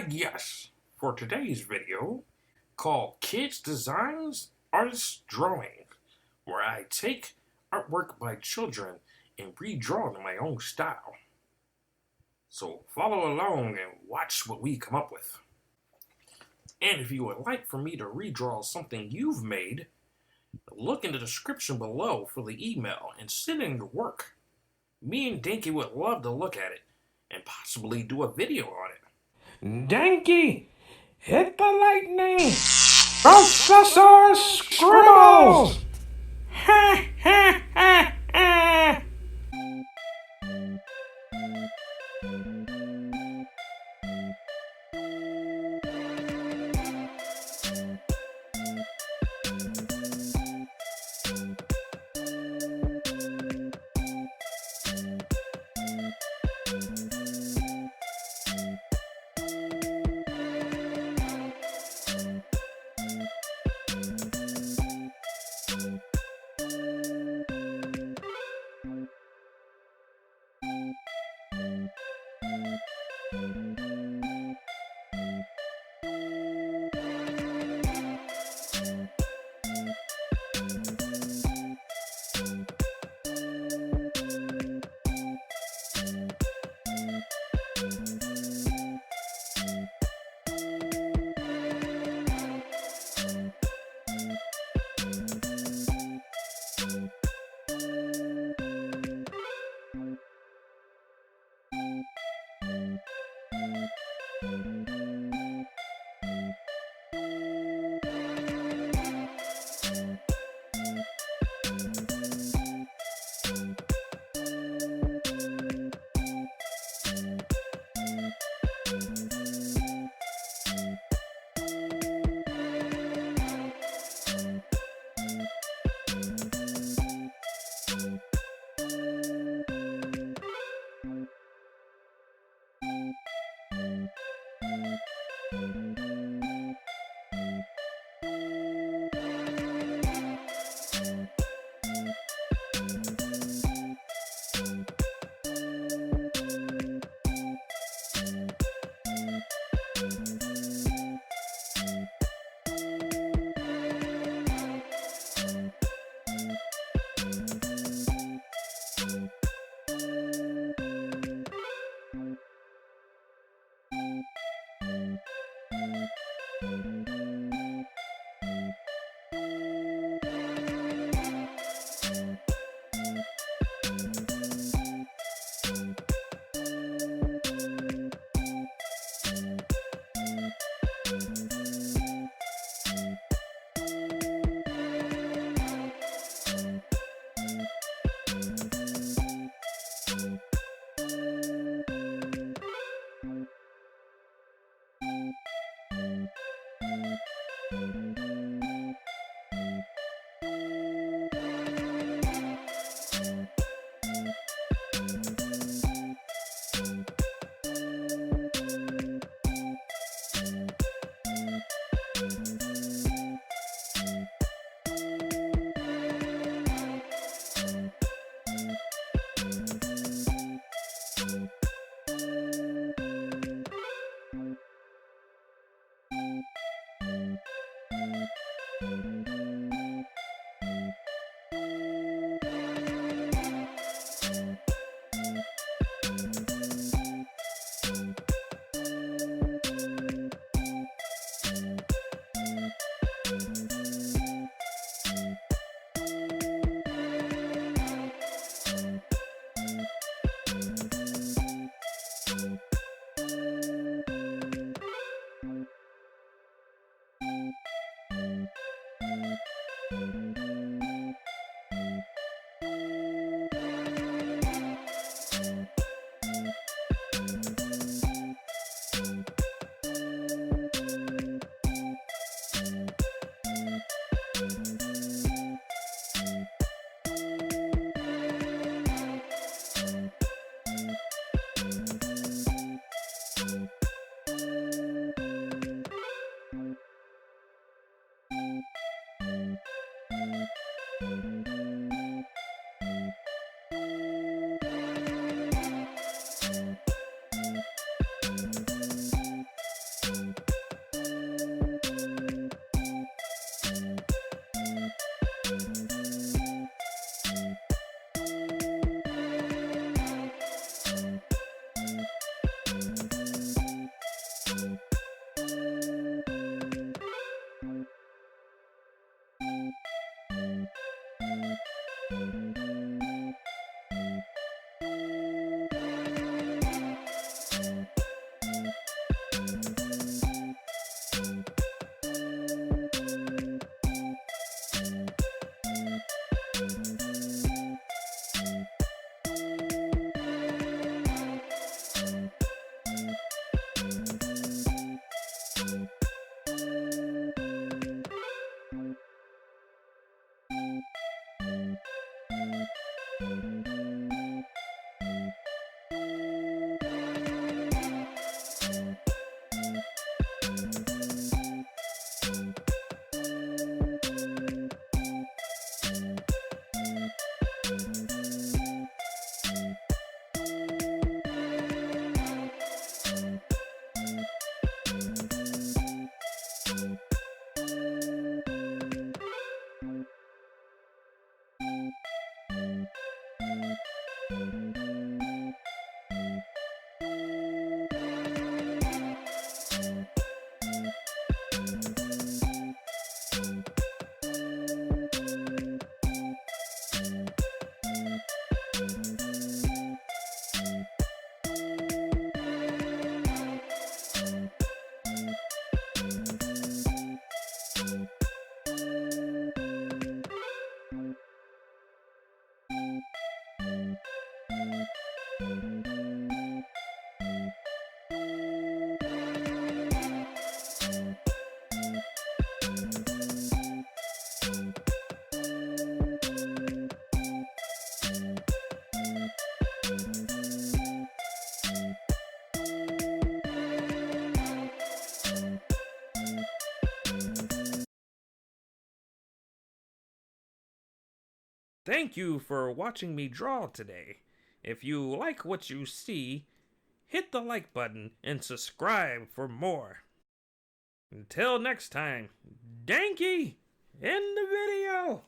Yes, for today's video, called Kids Designs Artist Drawing, where I take artwork by children and redraw it in my own style. So follow along and watch what we come up with. And if you would like for me to redraw something you've made, look in the description below for the email and send in your work. Me and Dinky would love to look at it and possibly do a video on it. Dinky, hit the lightning! Professor Scribbles! Ha ha ha ha! Thank you for watching me draw today. If you like what you see, hit the like button and subscribe for more. Until next time, Danky in the video!